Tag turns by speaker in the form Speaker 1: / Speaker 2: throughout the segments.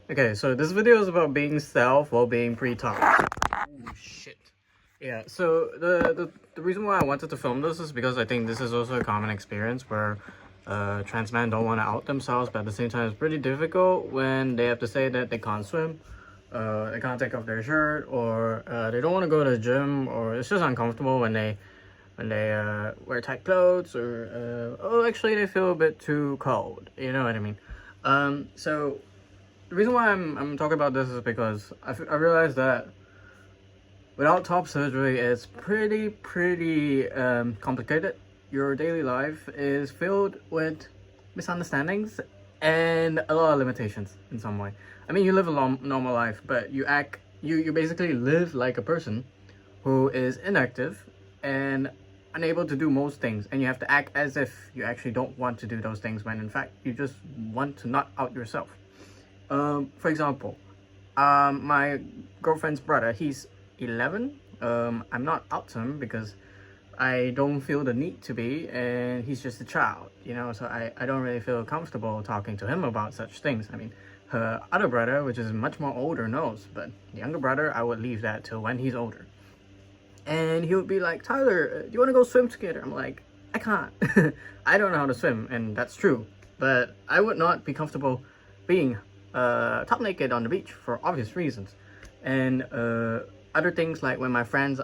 Speaker 1: Okay, so this video is about being self while being pre-taught. Oh shit. Yeah, so the reason why I wanted to film this is because I think this is also a common experience where trans men don't want to out themselves, but at the same time it's pretty difficult when they have to say that they can't swim, they can't take off their shirt, or they don't want to go to the gym, or it's just uncomfortable when they wear tight clothes, or oh, actually they feel a bit too cold, you know what I mean. So the reason why I'm talking about this is because I realized that without top surgery, it's pretty complicated. Your daily life is filled with misunderstandings and a lot of limitations in some way. I mean, you live a normal life, but you basically live like a person who is inactive and unable to do most things, and you have to act as if you actually don't want to do those things when in fact you just want to not out yourself. For example, my girlfriend's brother, he's 11. I'm not out to him because I don't feel the need to be, and he's just a child, you know, so I don't really feel comfortable talking to him about such things. I mean, her other brother, which is much more older, knows, but the younger brother, I would leave that till when he's older. And he would be like, Tyler, do you want to go swim together? I'm like, I can't. I don't know how to swim, and that's true. But I would not be comfortable being top naked on the beach for obvious reasons. And other things like when my friends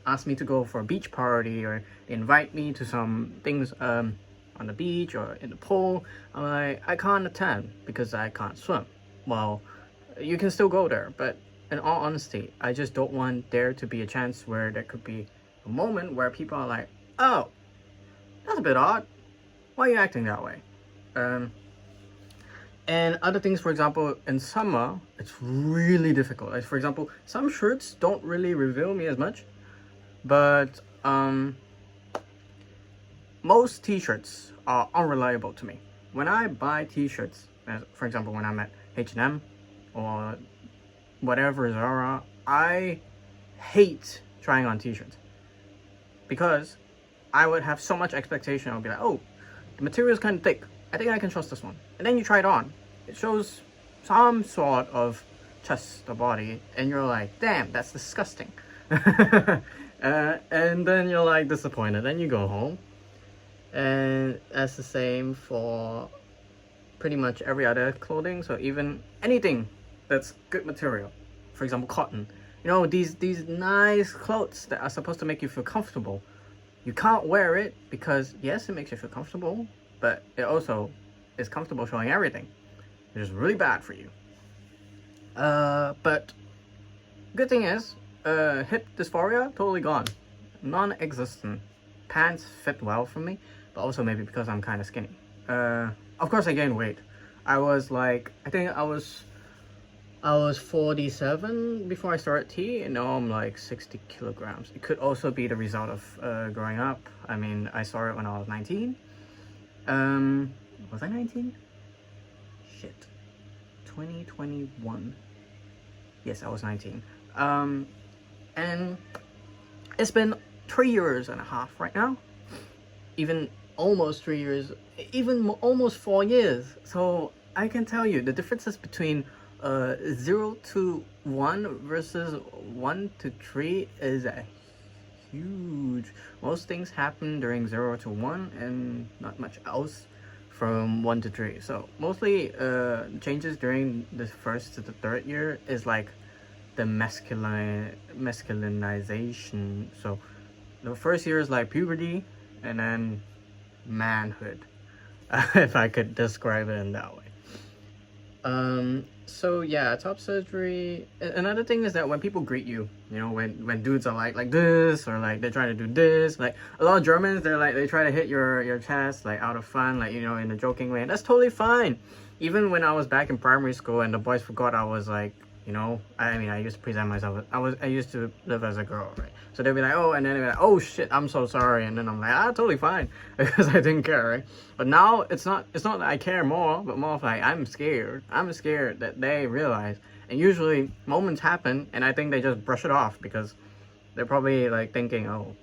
Speaker 1: ask me to go for a beach party, or they invite me to some things on the beach or in the pool, I'm like, I can't attend because I can't swim. Well, you can still go there, but in all honesty, I just don't want there to be a chance where there could be a moment where people are like, oh, that's a bit odd. Why are you acting that way? And other things, for example, in summer, it's really difficult. Like, for example, some shirts don't really reveal me as much, but most t-shirts are unreliable to me. When I buy t-shirts, for example, when I'm at H&M or whatever Zara, I hate trying on t-shirts because I would have so much expectation. I'll be like, oh, the material is kind of thick, I think I can trust this one. And then you try it on, it shows some sort of chest or body, and you're like, damn, that's disgusting. And then you're like disappointed, then you go home. And that's the same for pretty much every other clothing. So even anything that's good material, for example, cotton, you know, these nice clothes that are supposed to make you feel comfortable, you can't wear it because yes, it makes you feel comfortable, but it also is comfortable showing everything, which is really bad for you. But good thing is, hip dysphoria totally gone, non-existent. Pants fit well for me, but also maybe because I'm kind of skinny. Of course I gained weight. I was like, I think I was 47 before I started T, and now I'm like 60 kilograms. It could also be the result of growing up. I mean, I started when I was 19. Was I 19? Shit. 2021. Yes, I was 19. And it's been 3 years and a half right now. Even almost 3 years, even almost 4 years. So I can tell you the differences between 0 to 1 versus 1 to 3 is huge. Most things happen during 0 to 1 and not much else from 1 to 3. So mostly changes during the first to the third year is like the masculinization. So the first year is like puberty, and then manhood, if I could describe it in that way. So yeah, top surgery. Another thing is that when people greet you, you know, when dudes are like this, or like they're trying to do this, like a lot of Germans, they try to hit your chest like out of fun, like, you know, in a joking way, and that's totally fine. Even when I was back in primary school and the boys forgot I was like, you know, I mean, I used to present myself, I used to live as a girl, right? So they'd be like, oh, and then they'd be like, oh shit, I'm so sorry, and then I'm like, totally fine, because I didn't care, right? But now it's not that I care more, but more of like, I'm scared that they realize. And usually moments happen, and I think they just brush it off because they're probably like thinking, oh,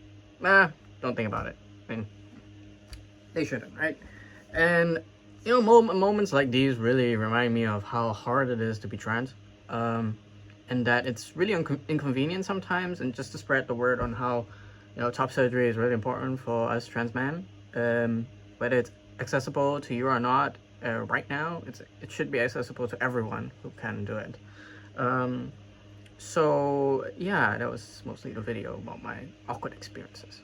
Speaker 1: don't think about it. I mean, they shouldn't, right? And You know, moments like these really remind me of how hard it is to be trans, and that it's really inconvenient sometimes, and just to spread the word on how, you know, top surgery is really important for us trans men. Whether it's accessible to you or not, right now, it should be accessible to everyone who can do it. So yeah, that was mostly the video about my awkward experiences.